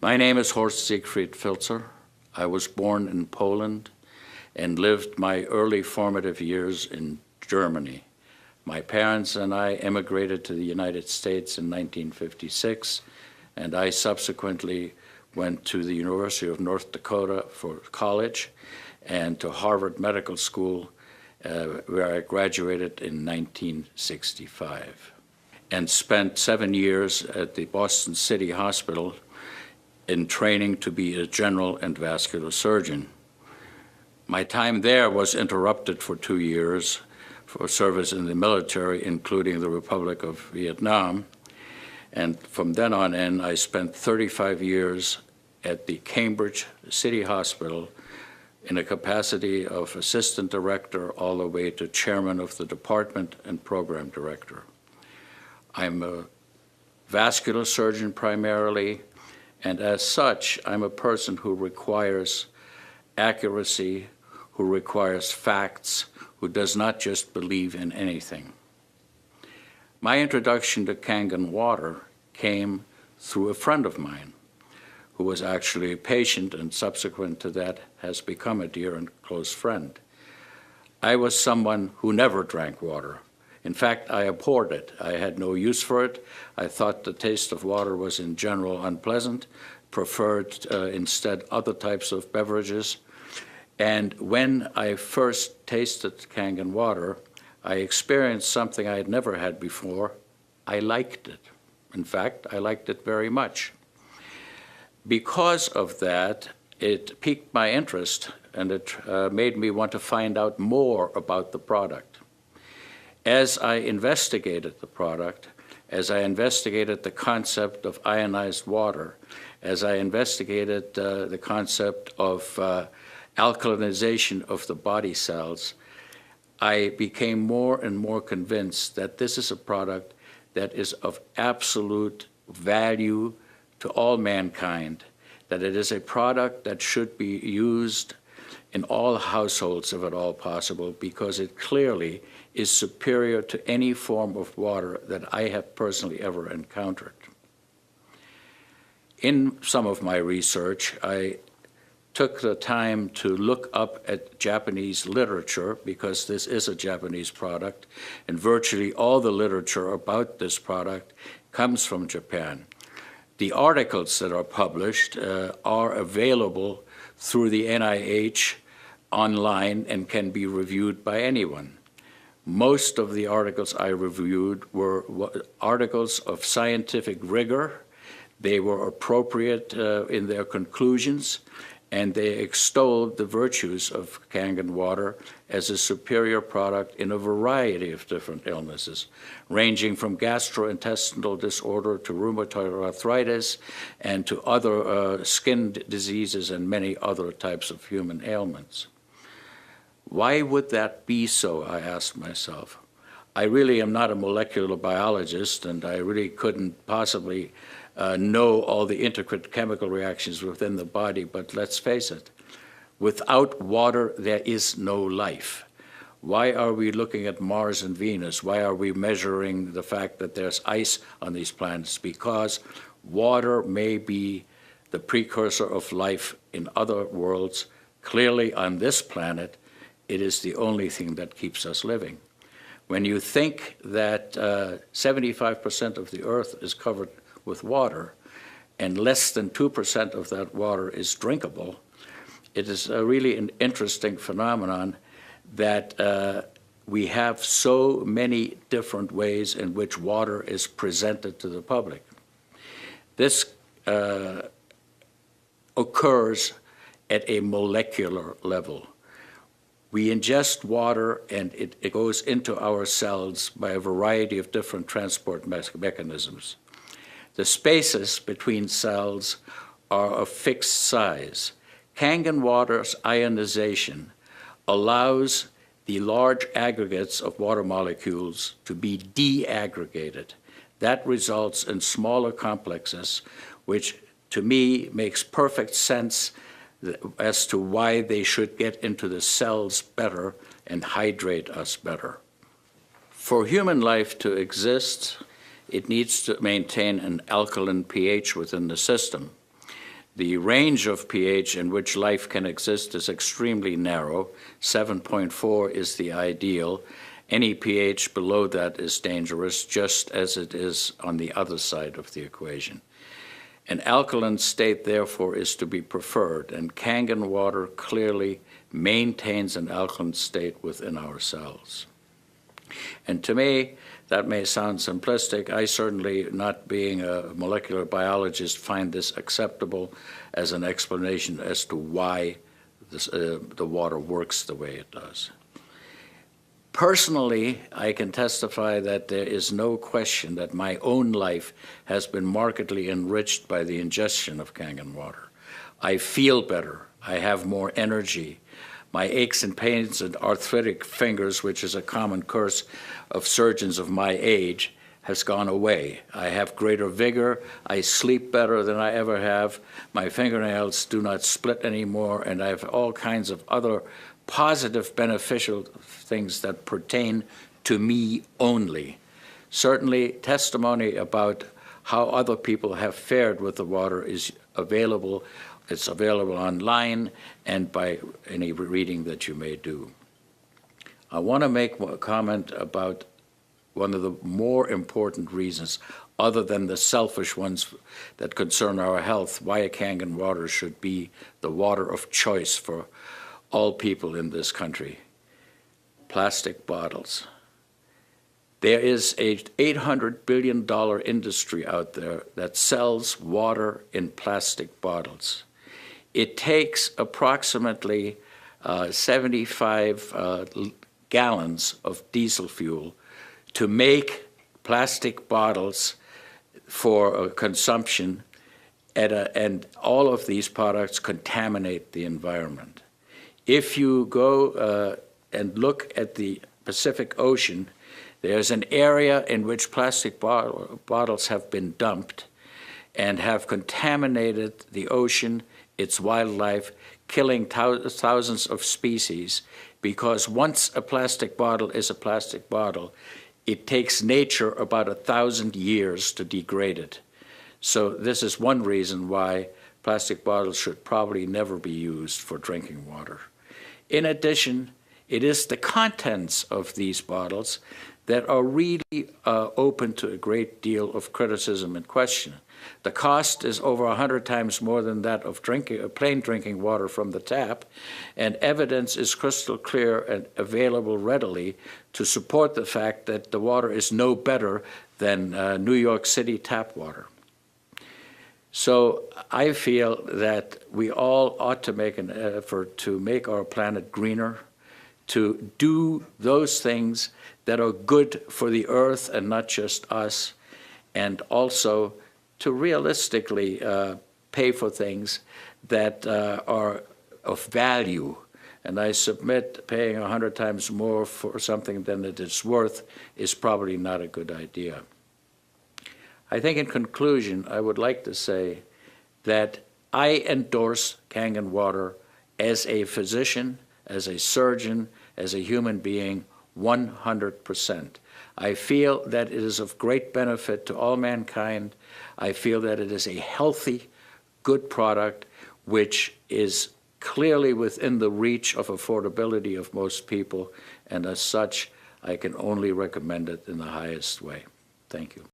My name is Horst Siegfried Filtzer. I was born in Poland and lived my early formative years in Germany. My parents and I emigrated to the United States in 1956, and I subsequently went to the University of North Dakota for college and to Harvard Medical School, where I graduated in 1965, and spent 7 years at the Boston City Hospital in training to be a general and vascular surgeon. My time there was interrupted for 2 years for service in the military, including the Republic of Vietnam. And from then on in, I spent 35 years at the Cambridge City Hospital in a capacity of assistant director all the way to chairman of the department and program director. I'm a vascular surgeon primarily, and as such, I'm a person who requires accuracy, who requires facts, who does not just believe in anything. My introduction to Kangen water came through a friend of mine who was actually a patient and subsequent to that has become a dear and close friend. I was someone who never drank water. In fact, I abhorred it. I had no use for it. I thought the taste of water was in general unpleasant, preferred instead other types of beverages. And when I first tasted Kangen water, I experienced something I had never had before. I liked it. In fact, I liked it very much. Because of that, it piqued my interest, and it made me want to find out more about the product. As I investigated the product, as I investigated the concept of ionized water, as I investigated the concept of alkalinization of the body cells, I became more and more convinced that this is a product that is of absolute value to all mankind, that it is a product that should be used in all households if at all possible, because it clearly is superior to any form of water that I have personally ever encountered. In some of my research, I took the time to look up at Japanese literature, because this is a Japanese product, and virtually all the literature about this product comes from Japan. The articles that are published are available through the NIH online and can be reviewed by anyone. Most of the articles I reviewed were articles of scientific rigor. They were appropriate in their conclusions, and they extolled the virtues of Kangen water as a superior product in a variety of different illnesses, ranging from gastrointestinal disorder to rheumatoid arthritis and to other skin diseases and many other types of human ailments. Why would that be so, I asked myself. I really am not a molecular biologist, and I really couldn't possibly know all the intricate chemical reactions within the body, but let's face it, without water, there is no life. Why are we looking at Mars and Venus? Why are we measuring the fact that there's ice on these planets? Because water may be the precursor of life in other worlds. Clearly, on this planet, it is the only thing that keeps us living. When you think that 75% of the Earth is covered with water, and less than 2% of that water is drinkable, it is really an interesting phenomenon that we have so many different ways in which water is presented to the public. This occurs at a molecular level. We ingest water, and it goes into our cells by a variety of different transport mechanisms. The spaces between cells are of fixed size. Kangen water's ionization allows the large aggregates of water molecules to be de-aggregated. That results in smaller complexes, which to me makes perfect sense as to why they should get into the cells better and hydrate us better. For human life to exist, it needs to maintain an alkaline pH within the system. The range of pH in which life can exist is extremely narrow. 7.4 is the ideal. Any pH below that is dangerous, just as it is on the other side of the equation. An alkaline state, therefore, is to be preferred, and Kangen water clearly maintains an alkaline state within our cells. And to me, that may sound simplistic. I certainly, not being a molecular biologist, find this acceptable as an explanation as to why the water works the way it does. Personally, I can testify that there is no question that my own life has been markedly enriched by the ingestion of Kangen water. I feel better. I have more energy. My aches and pains and arthritic fingers, which is a common curse of surgeons of my age, has gone away. I have greater vigor. I sleep better than I ever have. My fingernails do not split anymore, and I have all kinds of other positive, beneficial things that pertain to me only. Certainly, testimony about how other people have fared with the water is available. It's available online and by any reading that you may do. I want to make a comment about one of the more important reasons, other than the selfish ones that concern our health, why Kangen water should be the water of choice for all people in this country. Plastic bottles. There is a $800 billion industry out there that sells water in plastic bottles. It takes approximately 75 gallons of diesel fuel to make plastic bottles for consumption, and all of these products contaminate the environment. If you go and look at the Pacific Ocean, there's an area in which plastic bottles have been dumped and have contaminated the ocean, its wildlife, killing thousands of species, because once a plastic bottle is a plastic bottle, it takes nature about 1,000 years to degrade it. So this is one reason why plastic bottles should probably never be used for drinking water. In addition, it is the contents of these bottles that are really open to a great deal of criticism and question. The cost is over 100 times more than that of plain drinking water from the tap, and evidence is crystal clear and available readily to support the fact that the water is no better than New York City tap water. So I feel that we all ought to make an effort to make our planet greener, to do those things that are good for the earth and not just us, and also to realistically pay for things that are of value. And I submit paying 100 times more for something than it is worth is probably not a good idea. I think in conclusion, I would like to say that I endorse Kangen water as a physician, as a surgeon, as a human being, 100%. I feel that it is of great benefit to all mankind. I feel that it is a healthy, good product which is clearly within the reach of affordability of most people, and as such, I can only recommend it in the highest way. Thank you.